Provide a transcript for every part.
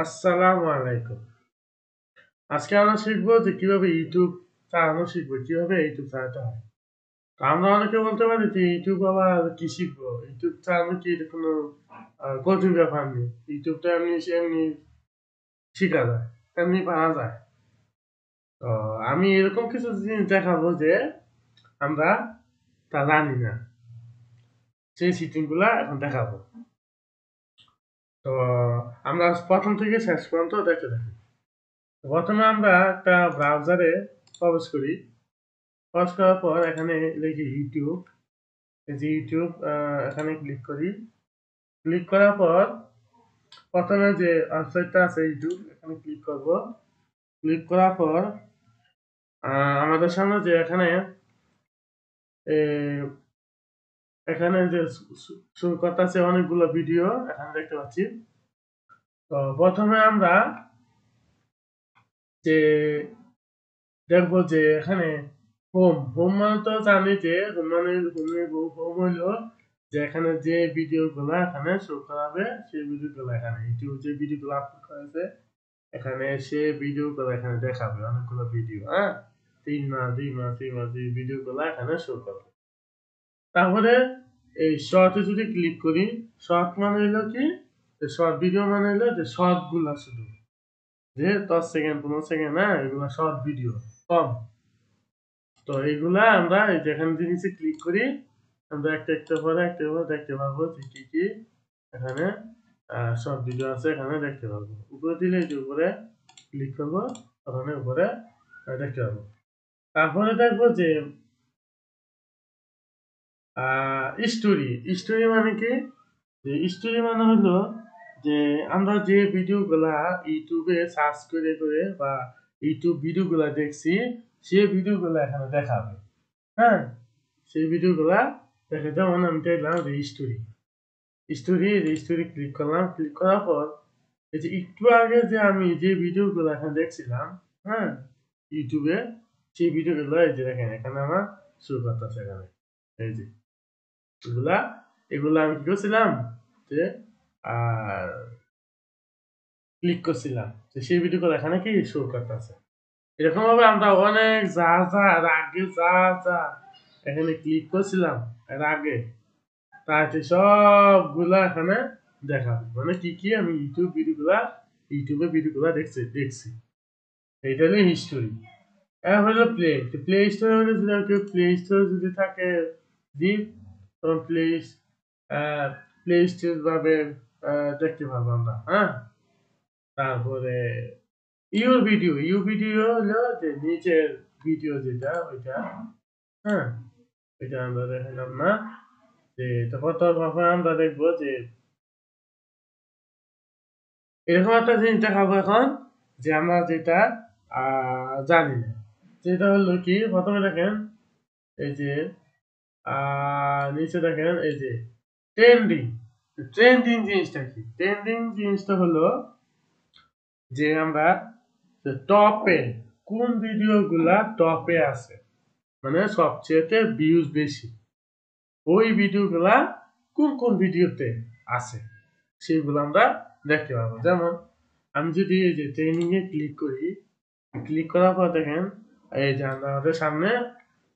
আসসালামু আলাইকুম। আজকে আমরা শিখবো যে কিভাবে ইউটিউব চালানো শিখবো, কিভাবে ইউটিউব চালাতে হয়। তো আমরা অনেকে বলতে পারি যে ইউটিউব আবার কি শিখবো, ইউটিউব চালানো কি এটা কোনো কঠিন ব্যাপার নেই, ইউটিউবটা এমনি এমনি শিখা যায়, এমনি পারা যায়। তো আমি এরকম কিছু জিনিস দেখাবো যে আমরা তা জানি না, সেই সিটিং গুলা এখন দেখাবো। তো আমরা প্রথম থেকে শেষ পর্যন্ত দেখতে থাকি। প্রথমে আমরা একটা ব্রাউজারে প্রবেশ করি। প্রবেশ করার পর এখানে লিখি ইউটিউব। এই যে ইউটিউব এখানে ক্লিক করি। ক্লিক করার পর প্রথমে যে ওয়েবসাইটটা আছে ইউটিউব এখানে ক্লিক করব। ক্লিক করার পর আমাদের সামনে যে এখানে এখানে যে শুরু করতেছে অনেকগুলো ভিডিও এখানে দেখতে পাচ্ছি। তো প্রথমে আমরা যে দেখবো যে এখানে হোম হোম মানে তো জানি যে হোম মানে হোম হইলো যে এখানে যে ভিডিও গুলা এখানে শো করাবে সেই ভিডিও গুলা এখানে ইউটিউব যে ভিডিও গুলো আপলোড করেছে এখানে সে ভিডিও গুলো এখানে দেখাবে অনেকগুলো ভিডিও, হ্যাঁ, 3 মাস 2 মাস 3 মাস এই ভিডিও গুলা এখানে শো করবে। তারপরে এই শর্টে যদি ক্লিক করি, শর্ট মানে হইলো কি, শর্ট ভিডিও মানে হইলো যে শর্ট গুলা শুধু যে 10 সেকেন্ড 15 সেকেন্ড, হ্যাঁ, এগুলা শর্ট ভিডিও কম। তো এইগুলা আমরা এই যেখানে নিচে ক্লিক করি আমরা একটা একটা করে দেখতে পারবো যে কি কি এখানে সব ভিডিও আছে এখানে দেখতে পারবো। উপরে দিলে এই যে উপরে ক্লিক করবো ওখানে উপরে দেখতে পারবো। তারপরে দেখবো যে স্টোরি। স্টোরি মানে কি, যে স্টোরি মানে হলো যে আমরা যে ভিডিও গুলা ইউটিউবে সার্চ করে করে বা ইউটিউব ভিডিও গুলা দেখছি সেই ভিডিও গুলা এখানে দেখাবে, হ্যাঁ, সেই ভিডিও গুলা দেখে। যেমন আমি দেখলাম যে স্টোরি স্টোরি ক্লিক করলাম। ক্লিক করার পর এই যে একটু আগে যে আমি যে ভিডিও গুলো এখানে দেখছিলাম, হ্যাঁ, ইউটিউবে সেই ভিডিও গুলো এই যে দেখেন এখানে আমার শুরু করতেছে এখানে এই যে এগুলা এগুলা আমি কি করছিলাম যে আর ক্লিক করছিলাম যে সেই ভিডিও গুলো এখানে কি শুরু করতেছে। এরকম ভাবে আমরা অনেক যা যা এর আগে যা যা এখানে ক্লিক করছিলাম এর আগে তাতে সবগুলা এখানে দেখাবে, মানে কি কি আমি ইউটিউবে ভিডিওগুলা দেখছি। এইটা হলো হিস্টোরি। এখন হলো প্লে। প্লে স্টোরে হলে যদি কেউ প্লে স্টোরে যদি থাকে ডিপ, তখন প্লে স্টোর ভাবে দেখতে পারবো আমরা, হ্যাঁ। তারপরে ইউ ভিডিও হলো যে নিচের ভিডিও যেটা ওইটা, হ্যাঁ, ওইটা আমরা দেখালাম না। যে তারপর আমরা দেখবো যে এরকম একটা জিনিস দেখাবো এখন যে আমরা যেটা জানি না। যেটা হলো কি, প্রথমে দেখেন এই যে নিচে দেখেন এই যে ট্রেন্ডিং। ট্রেন্ডিং জিনিসটা কি? ট্রেন্ডিং জিনিসটা হলো যে আমরা টপে কোন ভিডিও গুলা টপে আছে, মানে সবচেয়ে ভিউজ বেশি ওই ভিডিও গুলা কোন কোন ভিডিওতে আছে সেগুলো আমরা দেখতে পাবো। যেমন আমি যদি এই যে ট্রেনিং এ ক্লিক করি, ক্লিক করার পর দেখেন এই যে আমাদের সামনে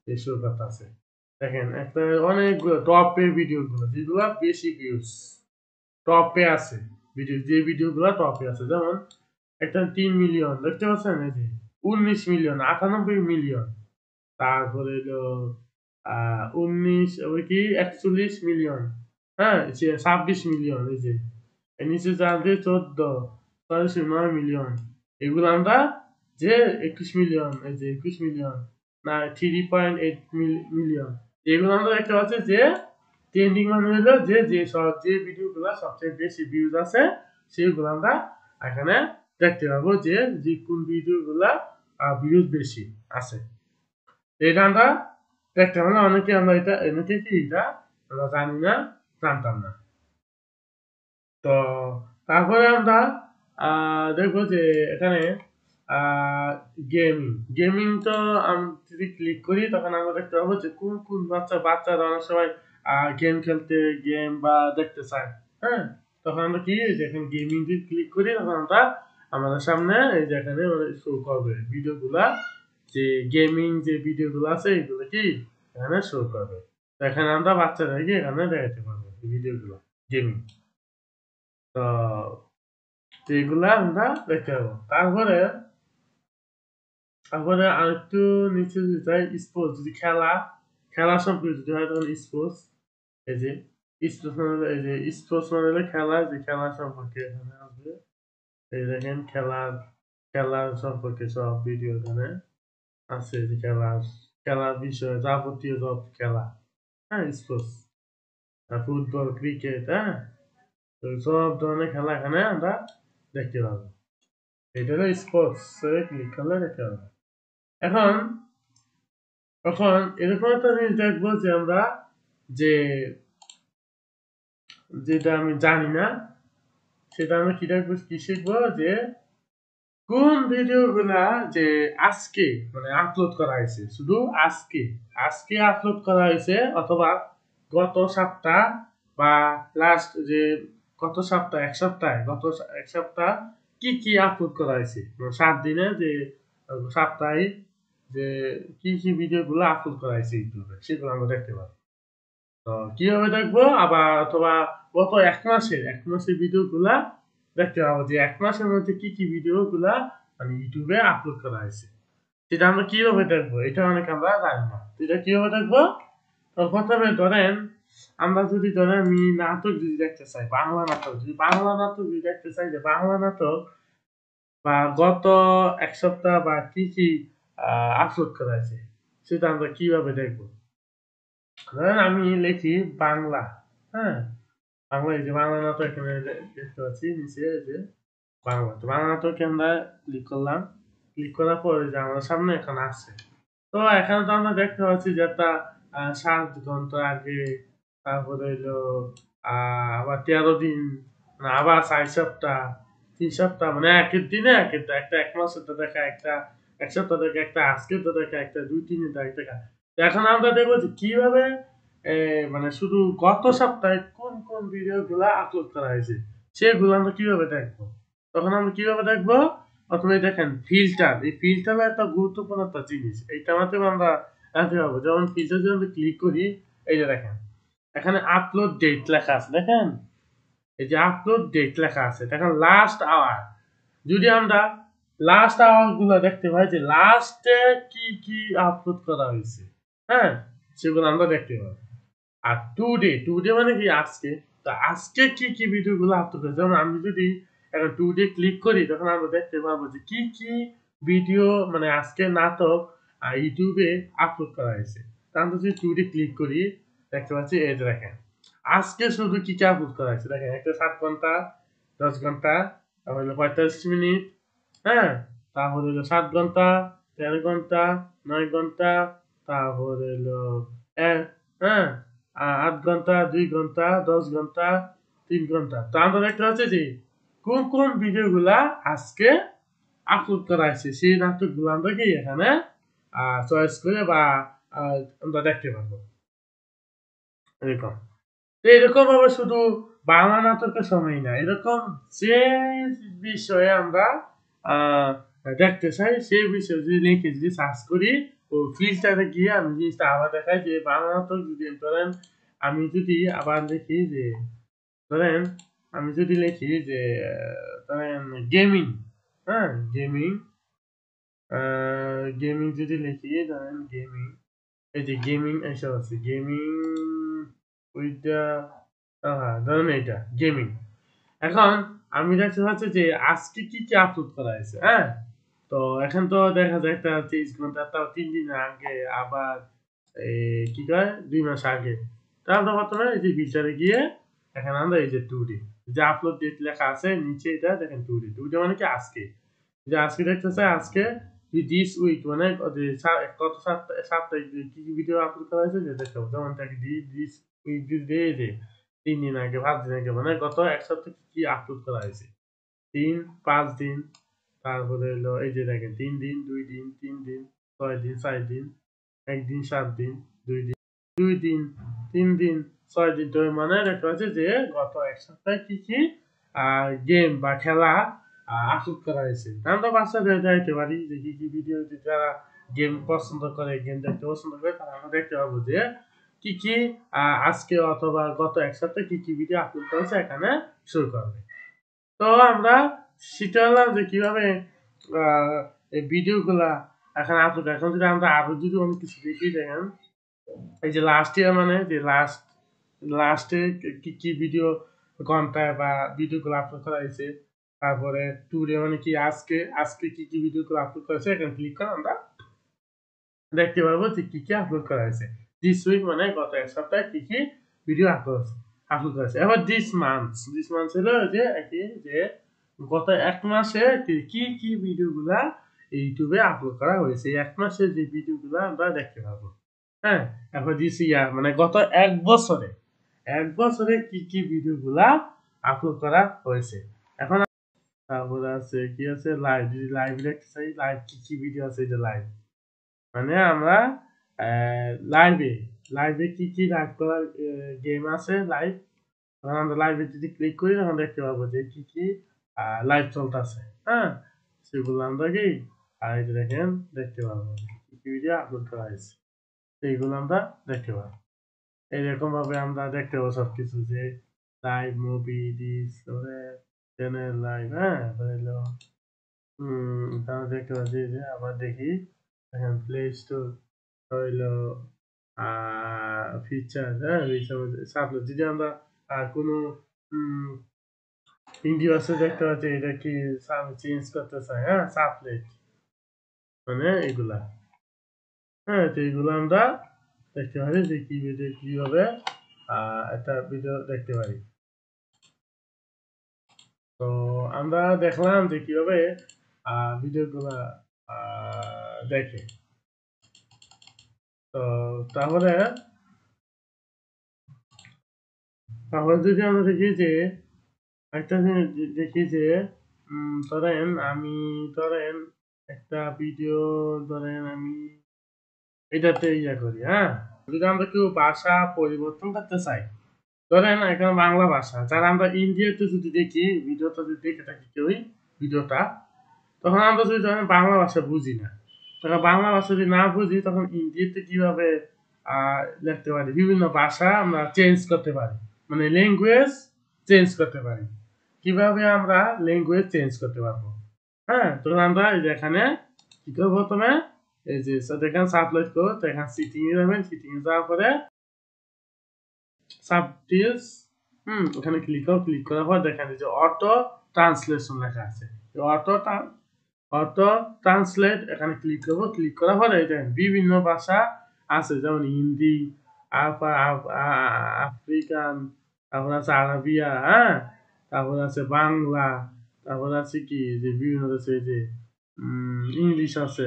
এই শো করতেছে। দেখেন একটা অনেকগুলো টপে ভিডিও গুলো যেগুলো বেশি ভিউজ টপে আছে, যে ভিডিও গুলো টপে আছে। যেমন একটা 3 মিলিয়ন দেখতে পাচ্ছেন, এই যে 19 মিলিয়ন 98 মিলিয়ন, তারপরে হলো 19 ওই কি 41 মিলিয়ন, হ্যাঁ, 26 মিলিয়ন, এই যে এর নিচে যাবে 14.9 মিলিয়ন। এগুলো আমরা যে 21 মিলিয়ন, এই যে 21 মিলিয়ন না 3.8 মিলিয়ন, এগুলো আমরা দেখতে পাচ্ছি যে ট্রেন্ডিং মানে হলো যে ভিডিও গুলো সবচেয়ে বেশি ভিউজ আছে সেগুলো আমরা এখানে দেখতে পাবো যে যে কোন ভিডিও গুলা ভিউজ বেশি আছে। এটা আমরা দেখতে পাবো না, অনেকে আমরা এটা এনেকে কি এটা আমরা জানি না, জানতাম না। তো তারপরে আমরা দেখবো যে এখানে গেমিং। গেমিং তো আমি যদি ক্লিক করি তখন আমরা দেখতে পাবো যে কোন কোন বাচ্চারা অনেক সময় গেম খেলতে গেম বা দেখতে চায়, হ্যাঁ। তখন আমরা কি যেখানে গেমিং ক্লিক করি তখন আমরা আমাদের সামনে এই যে এখানে শো করবে ভিডিওগুলা, যে গেমিং যে ভিডিওগুলো আছে এগুলো কি এখানে শো করবে। তো এখানে আমরা বাচ্চাদেরকে এখানে দেখাতে পারবো ভিডিওগুলো গেমিং। তো এগুলা আমরা দেখতে পাবো। তারপরে আরেকটু নিচে যদি যাই, স্পোর্টস যদি খেলা সম্পর্কে যদি হয় তখন স্পোর্টস, এই যে স্পোর্টস মানে এই যে স্পোর্টস মানে খেলা, যে খেলা সম্পর্কে এখানে আসবে। এই দেখেন খেলার সম্পর্কে সব ভিডিও এখানে আছে, যে খেলার বিষয়ে যাবতীয় সব খেলা, হ্যাঁ স্পোর্টস, ফুটবল ক্রিকেট, হ্যাঁ তো সব ধরনের খেলা এখানে আমরা দেখতে পাবো। এটা হলো স্পোর্টস, ক্লিক করলে দেখতে পাবো। এখন এখন এরকম একটা জিনিস দেখবো যে আমরা যে যেটা আমি জানি না সেটা আমরা কি দেখবো, কি শিখবো, যে কোন ভিডিওগুলা যে আজকে মানে আপলোড করা হয়েছে, শুধু আজকে আজকে আপলোড করা হয়েছে, অথবা গত সপ্তাহ বা লাস্ট যে গত সপ্তাহ এক সপ্তাহ কি কি আপলোড করা হয়েছে, 7 দিনে যে সাপ্তাহিক যে কি ভিডিওগুলো আপলোড করা হয়েছে ইউটিউবে, সেগুলো আমরা দেখতে পাবো। তো কিভাবে দেখবো, আবার অথবা গত এক মাসের ভিডিওগুলা দেখতে পাবো, যে এক মাসের মধ্যে কি ভিডিওগুলা মানে ইউটিউবে আপলোড করা হয়েছে, সেটা আমরা কিভাবে দেখবো, এটা অনেক আমরা জানি না। এটা কিভাবে দেখবো, তো প্রথমে ধরেন আমরা যদি ধরেন আমি নাটক যদি দেখতে চাই, বাংলা নাটক যদি দেখতে চাই, যে বাংলা নাটক বা গত এক সপ্তাহ বা কি আপলোড করা হয়েছে, সেটা আমরা কিভাবে দেখবো। ধরেন আমি লিখি বাংলা, হ্যাঁ বাংলা, এই যে বাংলা নাটক এখানে দেখতে পাচ্ছি নিচে, এই যে বাংলা, তো বাংলা নাটকে আমরা ক্লিক করলাম, ক্লিক করার পরে যে আমার সামনে এখন আসছে। তো এখানে তো আমরা দেখতে পাচ্ছি যে একটা 7 ঘন্টা আগে, তারপরে হইলো আবার 13 দিন, মানে আবার 4 সপ্তাহ, 3 সপ্তাহ, মানে একের দিনে একটা এক মাসের তো দেখা, একটা এক সপ্তাহ থেকে একটা আজকের তো দেখা, একটা 2-3 দিন দেখা। তো এখন আমরা দেখবো যে কিভাবে মানে শুধু গত সপ্তাহে কোন ভিডিও গুলা আপলোড করা হয়েছে সেগুলো আমরা কিভাবে দেখবো। তখন আমরা কিভাবে দেখবো, প্রথমে দেখেন ফিল্টার, এই ফিল্টার একটা গুরুত্বপূর্ণ একটা জিনিস, এইটার মাধ্যমে আমরা জানতে পারবো। যেমন ফিল্টার যদি আমরা ক্লিক করি, এই যে দেখেন এখানে আপলোড ডেট লেখা আছে, দেখেন এই যে আপলোড ডেট লেখা আছে, দেখেন লাস্ট আওয়ার, যদি আমরা লাস্ট আওয়ার গুলো দেখতে পাই যে লাস্টে কি আপলোড করা হয়েছে, হ্যাঁ সেগুলো আমরা দেখতে পাই। আর টুডে মানে কি আজকে, তো আজকে কি ভিডিও গুলো আপলোড করেছে, যেমন আমি যদি এখন টুডে ক্লিক করি তখন আমরা দেখতে পাবো যে কি ভিডিও মানে আজকে নাটক ইউটিউবে আপলোড করা হয়েছে। তা আমরা যদি টুডে ক্লিক করি দেখতে পাচ্ছি, এই যে দেখেন আজকে শুধু কি আপলোড করা হয়েছে, দেখেন একটা 7 ঘন্টা, 10 ঘন্টা, তারপর হলো 45 মিনিট, হ্যাঁ তারপর হলো 7 ঘন্টা, 13 ঘন্টা, 9 ঘন্টা, তারপর হলো হ্যাঁ 8 ঘন্টা, 2 ঘন্টা, 10 ঘন্টা, 3 ঘন্টা। তো আমরা দেখতে পাচ্ছি যে কোন ভিডিও গুলা আজকে আপলোড করা হয়েছে, সেই নাটক গুলো আমরা কি এখানে চয়েস করে বা আমরা দেখতে পারবো এরকম। তো এরকম ভাবে শুধু বাংলা নাটকের সময় না, এরকম যে বিষয়ে আমরা আহ দেখতে চাই সেই বিষয়ে যদি লিখে যদি সার্চ করি, ও ফিল্টারে গিয়ে আমি জিনিসটা আবার দেখাই, যে বাংলা নাটক যদি ধরেন আমি যদি আবার দেখি যে ধরেন আমি যদি লিখি যে ধরেন গেমিং, হ্যাঁ গেমিং যদি লিখি, ধরেন গেমিং, এই যে গেমিং এসব আছে, গেমিং ওইটা, হ্যাঁ ধরেন এইটা গেমিং। এখন আমি দেখতে পাচ্ছি যে আজকে কি আপলোড করা হয়েছে, হ্যাঁ তো এখন তো দেখা যায় একটা 30 ঘন্টা, তাও 3 দিন আগে, আবার কি কয় 2 মাস আগে। তারপর প্রথমে এই যে ফিচারে গিয়ে এখানে আমরা এই যে টুডে, যে আপলোড ডেট লেখা আছে নিচে, এটা দেখেন টুডে মানে কি আজকে, যে আজকে দেখতেছে আজকে দিস উইক মানে কত সপ্তাহে কি ভিডিও আপলোড করা হয়েছে যে দেখতে পাবো। যেমন থাকে দিস উইক যে 3 দিন আগে, 5 দিন আগে, মানে গত এক সপ্তাহে কি আপলোড করা হয়েছে, 3-5 দিন, তারপরে হলো এই যে দেখেন 3 দিন, 2 দিন, 3 দিন, 6 দিন, 4 দিন, 1 দিন, 7 দিন, 2 দিন, 2 দিন, 3 দিন, 6 দিন ধরে মানে দেখতে পাচ্ছি যে গত এক সপ্তাহে কি কি গেম বা খেলা আপলোড করা হয়েছে। আমরা বাচ্চাদের দেখতে পারি যে কি কি ভিডিও, যারা গেম পছন্দ করে, গেম দেখতে পছন্দ করে, তারা আমরা দেখতে পাবো যে কি কি আজকে অথবা গত এক সপ্তাহে কি কি ভিডিও আপলোড করেছে এখানে শুরু করবে। তো আমরা শিখালাম যে কিভাবে এই ভিডিওগুলা এখানে আপলোড। এখন যদি আমরা আরো যদি অনেক কিছু দেখি, দেখেন এই যে লাস্ট ইয়ার মানে যে লাস্টে কি কি ভিডিও ঘন্টায় বা ভিডিওগুলো আপলোড করা হয়েছে, তারপরে টুডে মানে কি আজকে কি কি ভিডিওগুলো আপলোড করেছে, এখানে ক্লিক করে আমরা দেখতে পারবো যে কি কি আপলোড করা হয়েছে। দিস উইক মানে গত এক সপ্তাহে কি কি ভিডিও আপলোড করেছে। এবার দিস মান্থ হলো যে গত এক মাসে কি কি ভিডিওগুলা ইউটিউবে আপলোড করা হয়েছে, এক মাসে যে ভিডিওগুলো আমরা দেখতে পাবো। হ্যাঁ, এখন দিস ইয়ার মানে গত এক বছরে কি কি ভিডিওগুলা আপলোড করা হয়েছে। এখন তারপরে আছে কি আছে লাইভ, যদি লাইভ দেখতে চাই, লাইভ কি কি ভিডিও আছে, যে লাইভ মানে আমরা লাইভে কি কি লাইভ করার গেম আছে লাইভ, আমরা লাইভে যদি ক্লিক করি তখন দেখতে পাবো যে কি কি লাইভ চলতেছে। হ্যাঁ, সেগুলো আমরা কি আর এই যে দেখেন দেখতে পাবো কি কি ভিডিও আপলোড করা হয়েছে, এইগুলো আমরা দেখতে পাবো। এইরকম ভাবে আমরা দেখতে পাবো সবকিছু, যে live movie this channel live. হ্যাঁ, হইলো তাহলে দেখতে পাচ্ছি যে আবার দেখি এখন প্লে স্টোর হইলো ফিচার। হ্যাঁ, সাপোজ যদি আমরা কোনো ইউনিভার্সে দেখতে পাচ্ছি এটা কি চেঞ্জ করতে চাই, হ্যাঁ সাবলেট মানে এগুলা। হ্যাঁ, তো এইগুলো আমরা দেখতে পারি যে কিভাবে একটা ভিডিও দেখতে পারি। তো আমরা দেখলাম যে কিভাবে ভিডিওগুলা দেখে। তো তাহলে যদি আমরা দেখি যে একটা জিনিস দেখি যে ধরেন একটা ভিডিও আমি এটাতে করি। হ্যাঁ, যদি আমরা কেউ ভাষা পরিবর্তন করতে চাই, ধরেন এখানে বাংলা ভাষা, যারা আমরা ইন্ডিয়াতে যদি দেখি ভিডিওটা, যদি দেখে থাকি কেউই ভিডিওটা, তখন আমরা যদি ধরেন বাংলা ভাষা বুঝি না, তখন বাংলা ভাষা যদি না বুঝি তখন ইন্ডিয়াতে কিভাবে লিখতে পারি, বিভিন্ন ভাষা আমরা চেঞ্জ করতে পারি, মানে ল্যাঙ্গুয়েজ চেঞ্জ করতে পারি। কিভাবে আমরা ল্যাঙ্গুয়েজ চেঞ্জ করতে পারবো? হ্যাঁ, তখন আমরা এই যে এখানে কি করবো, প্রথমে এই যে দেখেন সাবটাইটেল করবো, তো এখানে সিটিং এ যাবেন, সিটিং এ যাওয়ার পরে সাবটাইটেলস ওখানে ক্লিক করার পর দেখেন যে অটো ট্রান্সলেশন লেখা আছে, অটো ট্রান্সলেট এখানে ক্লিক করবো, ক্লিক করার পরে বিভিন্ন ভাষা আছে, যেমন হিন্দি, আফ্রিকান, তারপর আছে আরবিয়া, হ্যাঁ, তারপর আছে বাংলা, তারপর আছে কি যে বিভিন্ন আছে যে ইংলিশ আছে।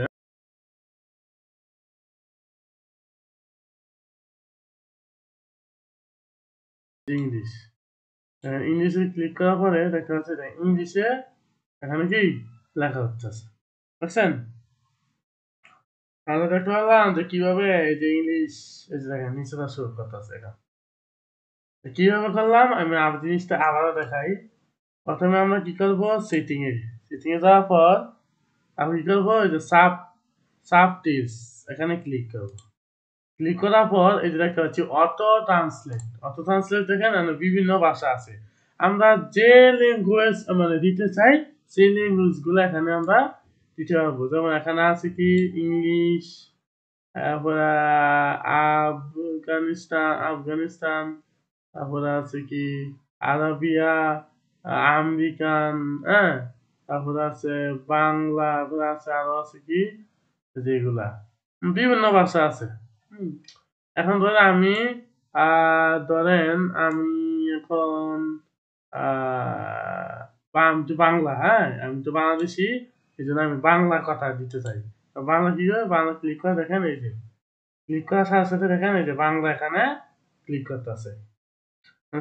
ইংলিশে ক্লিক করার পরে দেখা যাচ্ছে ইংলিশে এখানে কি লেখা হচ্ছে, বুঝছেন? আমরা দেখতে পারলাম যে কিভাবে এই যে ইংলিশ, এই যে দেখেন নিচে শুরু করতেছে। এখানে কিভাবে করলাম আমি জিনিসটা আবারও দেখাই। প্রথমে আমরা কি করবো, সেটিং এ যাওয়ার পর আমি কি করবো, এই যে সাবটাইটেলস এখানে ক্লিক করবো। ক্লিক করার পর এই যে দেখতে পাচ্ছি অটো ট্রান্সলেট দেখেন বিভিন্ন ভাষা আছে, আমরা যে ল্যাঙ্গুয়েজ মানে দিতে চাই সেই ল্যাঙ্গুয়েজ গুলো এখানে আমরা দিতে পারবো। যেমন এখানে আছে কি ইংলিশ, তারপরে আফগানিস্তান, তারপরে আছে কি আরবিয়া, আমেরিকান, হ্যাঁ, তারপরে আছে বাংলা, তারপরে আছে আরো আছে কি যেগুলা বিভিন্ন ভাষা আছে। এখন ধরেন আমি এখন বাংলা, হ্যাঁ আমি তো বাংলাদেশি, এই জন্য আমি বাংলা কথা দিতে চাই। বাংলা কি করে, বাংলা ক্লিক করে দেখেন এই যে ক্লিক করার সাথে সাথে দেখেন এই যে বাংলা এখানে ক্লিক করতেছে,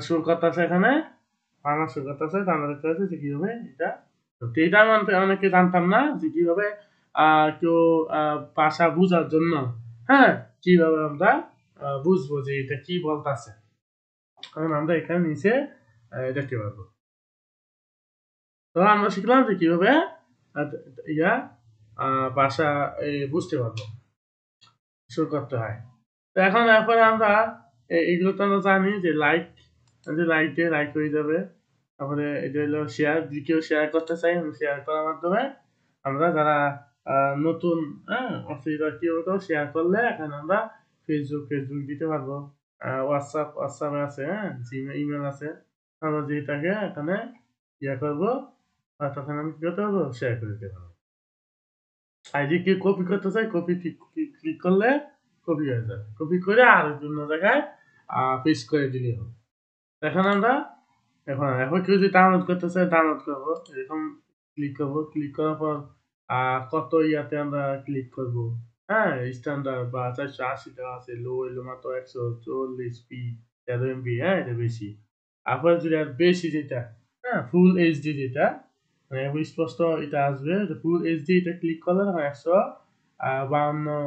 শুরু করতেছে, এখানে বাংলা শুরু করতেছে। আমরা দেখতে পাচ্ছি যে কিভাবে এটা আমি অনেকে জানতাম না যে কিভাবে কেউ ভাষা বুঝার জন্য, হ্যাঁ, কিভাবে আমরা বুঝবো যে এটা কি বলতেছে। কারণ আমরা এখানে নিচে দেখতে পারবো। তো আমরা শিখলাম যে কিভাবে ইয়া ভাষা বুঝতে পারবো, শুরু করতে হয়। তো এখন আমরা এগুলো তো আমরা জানি যে লাইক দিয়ে লাইক হয়ে যাবে। তারপরে এটা হলো শেয়ার, যদি কেউ শেয়ার করতে চাই শেয়ার করার মাধ্যমে আমরা যারা নতুন অসুবিধা কি হতো শেয়ার করলে এখানে আমরা ফেসবুক দিতে পারবো, হোয়াটসঅ্যাপে আছে, ইমেল আছে, আমরা যেটাকে এখানে ইয়ে করবো তখন আমি কি করতে পারবো, শেয়ার করে দিতে পারবো। আইডি কি কপি করতে চাই, কপি ক্লিক করলে কপি হয়ে যাবে, কপি করে আর অন্য জায়গায় পেস্ট করে দিলেই হবে। এখন আমরা এখন কেউ যদি ডাউনলোড করতে চাই ডাউনলোড করবো, এরকম ক্লিক করবো, ক্লিক করার পর কত ইয়াতে আমরা ক্লিক করবো, হ্যাঁ স্ট্যান্ডার্ড বা 480 টাকা আছে, লো এলো মাত্র 140p 13 MB, হ্যাঁ এটা বেশি। আবার যদি আর বেশি যেটা, হ্যাঁ ফুল এইচডি যেটা মানে স্পষ্ট এটা আসবে, ফুল এইচডি এটা ক্লিক করলে তখন 152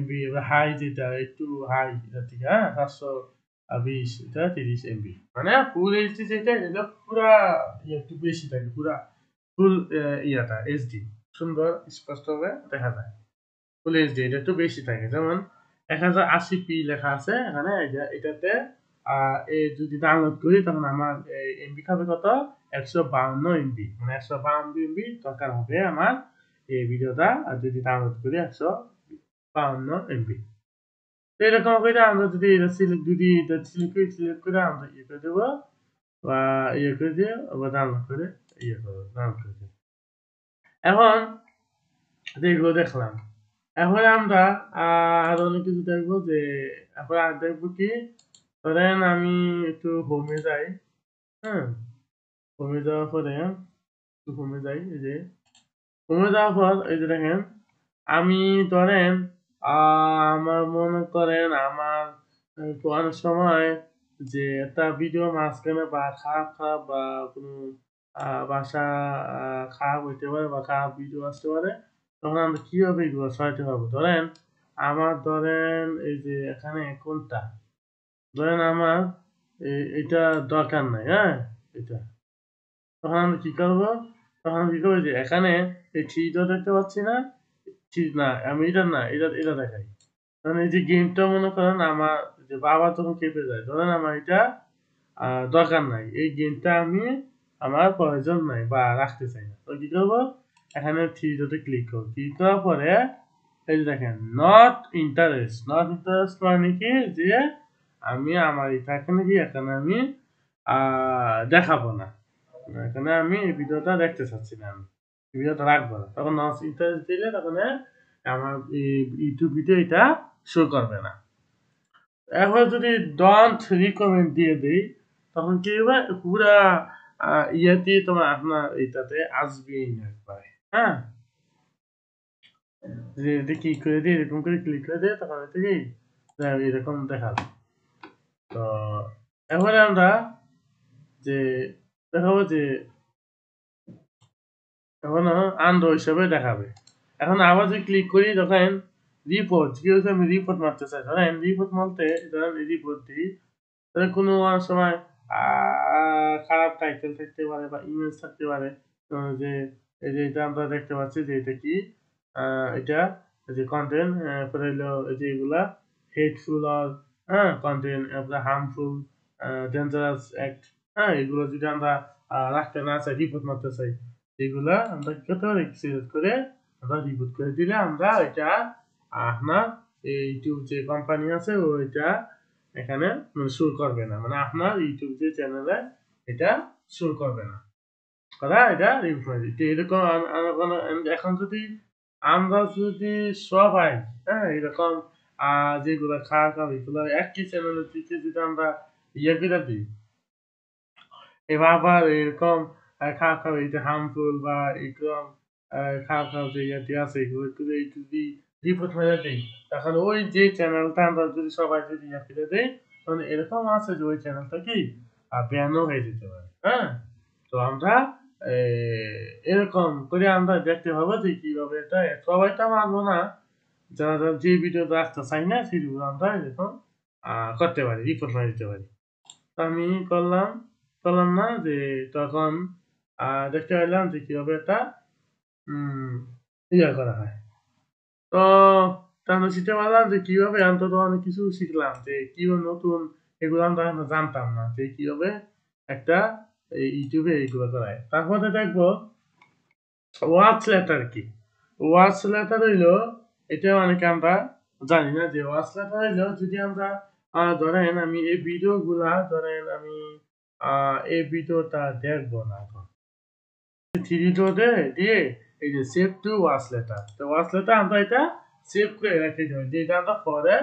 MB, এবার হাই যেটা একটু হাই এটা থেকে, হ্যাঁ 720 এটা 30 MB, মানে ফুল এইচডি যেটা এটা পুরা একটু বেশি থাকে, পুরা ফুল ইয়াটা এইচডি সুন্দর স্পষ্টভাবে দেখা যায়। ফুল এইচডি এটা একটু বেশি থাকে, যেমন 1080p লেখা আছে এখানে, এটাতে যদি ডাউনলোড করি তখন আমার এমবি খাবে কত, 152 MB, মানে 152 MB দরকার হবে আমার এই ভিডিওটা, আর যদি ডাউনলোড করি 152 MB। তো এরকম করে আমরা যদি এটা সিলেক্ট করে আমরা ইয়ে করে দেবো, বা ইয়ে করে দিয়ে আবার ডাউনলোড করে ডাউনলোড করে দেবো। এখন যেগুলো দেখলাম, এখন আমরা আরো অনেক কিছু দেখবো, যে এখন আর দেখবো কি, ধরেন আমি একটু হোমে যাই, হ্যাঁ হোমে যাওয়ার পরে একটু হোমে যাই, এই যে হোমে যাওয়ার পর এই যে দেখেন আমি ধরেন আমার মনে করেন আমার অনেক সময় যে একটা ভিডিও মাঝখানে বা খারাপ বা কোনো ভাষা খারাপ হইতে পারে বা খারাপ ভিডিও আসতে পারে, তখন আমরা কিভাবে এগুলো সরাতে পারবো। ধরেন এই যে এখানে কোনটা, ধরেন আমার এটা দরকার নাই, হ্যাঁ এটা, তখন আমরা কি করবো, যে এখানে এই থ্রিটা দেখতে পাচ্ছি না, ঠিক না আমি এটা না এটা দেখাই। কারণ এই যে গেমটা মনে করেন আমার যে বাবা তখন কেঁপে যায়, ধরেন আমার এটা দরকার নাই, এই গেমটা আমার প্রয়োজন নাই বা রাখতে চাই না, তো কি করবো, এখানে থ্রি ডটে ক্লিক করবো, ক্লিক করার পরে এই যে দেখেন নট ইন্টারেস্ট মানে কি, যে আমি আমার এটা এখানে কি এখানে আমি দেখাবো না, এখানে আমি এই ভিডিওটা দেখতে চাচ্ছি না, আমি ভিডিওটা রাখবো না, তখন নট ইন্টারেস্ট দিলে তখন আমার ইউটিউব ভিডিও এটা শো করবে না। এখন যদি ডন্ট রিকমেন্ড দিয়ে দিই তখন কি হবে, পুরা ইয়েতে তোমার আপনার এটাতে আসবেই না একবারে, হ্যাঁ যে কি করে দিই এরকম করে ক্লিক করে দিয়ে তখন হচ্ছে কি এরকম দেখাবে। তো এখন আমরা যে দেখাবো যে এখন আন্ড্র হিসাবে দেখাবে। এখন আবার যদি ক্লিক করি তখন রিপোর্ট কি হচ্ছে, আমি রিপোর্ট মারতে চাই, ধরেন রিপোর্ট মারতে ধরেন রিপোর্ট দিই, তাহলে কোনো সময় খারাপ টাইটেল থাকতে পারে বা ইমেজ থাকতে পারে, যে এই যে এটা আমরা দেখতে পাচ্ছি যে এটা কি এটা যে কন্টেন্ট পরে হলো এই যে এগুলা হেটফুল আর কন্টেন্ট হার্মফুল ডেঞ্জারাস অ্যাক্ট, এগুলো যদি আমরা রাখতে না চাই, রিপোর্ট মারতে চাই, এগুলা আমরা কি করতে পারি, সিলেক্ট করে আমরা রিপোর্ট করে দিলে আমরা এটা আপনার ইউটিউব যে কোম্পানি আছে ওইটা এখানে শো করবে না, মানে আপনার ইউটিউব যে চ্যানেলে এটা শো করবে না, কথা এটা রিপোর্ট করে দিতে। এরকম এখন যদি আমরা যদি সবাই এরকম যেগুলো খারাপ এগুলো একই চ্যানেলের দিকে যদি আমরা ইয়ে করে দিই, এবার আবার এরকম খারাপ এটা হার্মফুল বা এরকম খারাপ যে ইয়েটি আছে এগুলো যদি রিপোর্ট মেরে দিই, তখন ওই যে চ্যানেলটা আমরা যদি সবাই যদি ইয়ে করে দিই, তখন এরকম আছে যে ওই চ্যানেলটা কি ব্যানও হয়ে যেতে পারে, হ্যাঁ। তো আমরা এরকম করে আমরা দেখতে পাবো যে কিভাবে এটা সবাইটা মানবো না, যারা যে ভিডিও রাখতে চাই না সেগুলো আমরা এরকম করতে পারি, রিপোর্ট মেরে দিতে পারি। আমি করলাম না যে তখন দেখতে পেলাম যে কিভাবে এটা ইয়া করা হয়। তো আমরা শিখতে পারলাম যে কিভাবে অন্তত অনেক কিছু শিখলাম যে কিভাবে নতুন এগুলো আমরা এখনো জানতাম না যে কিভাবে একটা ইউটিউবে এইগুলো করায়। তারপরে দেখবো ওয়াচ লেটার কি। ওয়াচ লেটার হইলো এটা অনেকে আমরা জানি না যে ওয়াচ লেটার হইলো যদি আমরা ধরেন আমি এই ভিডিও গুলা ধরেন আমি এই ভিডিওটা দেখবো না এখন থ্রি ডটে দিয়ে এই যে সেভ টু ওয়াচ লেটার, তো ওয়াচ লেটার আমরা এটা সেভ করে রেখে দেবো যে এটা আমরা পরে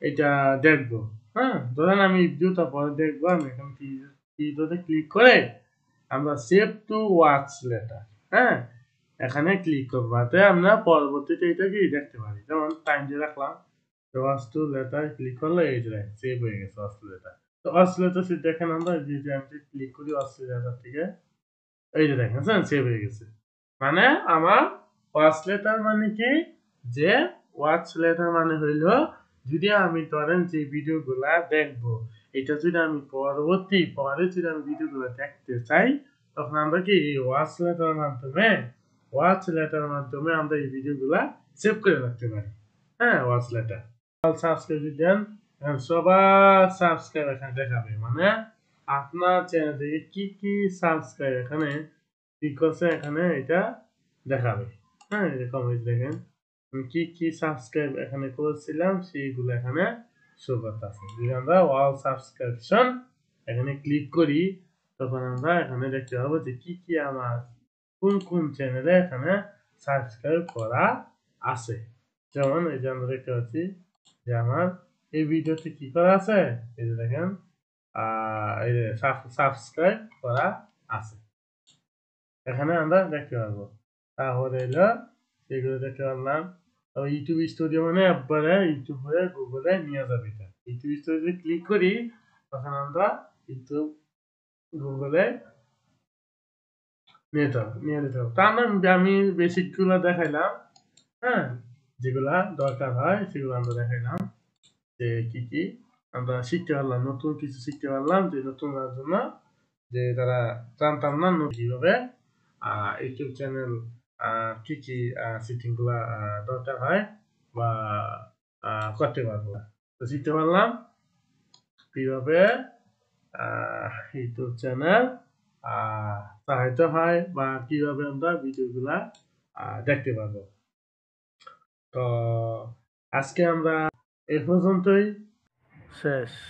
এটা দেখবো। হ্যাঁ, ধরেন আমি ভিডিওটা পরে দেখবো, আমি এখন থ্রি ডটে ক্লিক করে আমরা সেভ টু ওয়াচ লেটার, হ্যাঁ, এখানে ক্লিক করবো যাতে আমরা পরবর্তীতে এটা কি দেখতে পারি। যেমন টাইম দিয়ে রাখলাম, তো ওয়াচ টু লেটার ক্লিক করলে এই যে সেভ হয়ে গেছে ওয়াচ টু লেটার। তো ওয়াচ লেটার দেখেন আমরা যে আমি ক্লিক করি ওয়াচ টু লেটার থেকে এই যে দেখেন সেভ হয়ে গেছে। মানে আমার ওয়াচ লেটার মানে কি, যে ওয়াচ লেটার মানে হইল যদি আমি ধরেন যে ভিডিও গুলা দেখবো এটা যদি আমি পরে যদি আমি ভিডিও গুলা দেখতে চাই তখন আমরা কি ওয়াচ লেটার মাধ্যমে আমরা এই ভিডিও গুলা সেভ করে রাখতে পারি। হ্যাঁ, ওয়াচ লেটার সাবস্ক্রাইব যদি দেন সবার সাবস্ক্রাইব এখানে দেখাবে, মানে আপনার চ্যানেল থেকে কি কি সাবস্ক্রাইব এখানে ক্লিক করছে এখানে এটা দেখাবে। হ্যাঁ, এরকম দেখেন আমি কি কি সাবস্ক্রাইব এখানে করেছিলাম সেইগুলো এখানে শো করতেছে। যদি আমরা অল সাবস্ক্রিপশন এখানে ক্লিক করি তখন আমরা এখানে দেখতে পাবো যে কি কি আমার কোন কোন চ্যানেলে এখানে সাবস্ক্রাইব করা আছে। যেমন এই যে আমরা দেখতে পাচ্ছি যে আমার এই ভিডিওতে কি করা আছে, এই যে দেখেন এই যে সাবস্ক্রাইব করা আছে এখানে আমরা দেখতে পারবো। তাহলে এলো সেগুলো দেখতে পারলাম। ইউটিউব স্টুডিও মানে একবারে ইউটিউবে গুগলে নিয়ে যাবে। এটা ইউটিউব স্টুডিও ক্লিক করি তখন আমরা ইউটিউব গুগলে নিয়ে যেতে হবে। তা আমি বেসিক গুলো দেখাইলাম, হ্যাঁ, যেগুলা দরকার হয় সেগুলো আমরা দেখাইলাম যে কি কি আমরা শিখতে পারলাম, নতুন কিছু শিখতে পারলাম যে নতুন জন্য যে তারা জানতাম না কিভাবে ইউটিউব চ্যানেল কি কি সেটিং গুলা দরকার হয় বা করতে পারবো। তো শিখতে পারলাম কিভাবে ইউটিউব চ্যানেল চালাইতে হয় বা কিভাবে আমরা ভিডিও গুলা দেখতে পারবো। তো আজকে আমরা এ পর্যন্তই শেষ।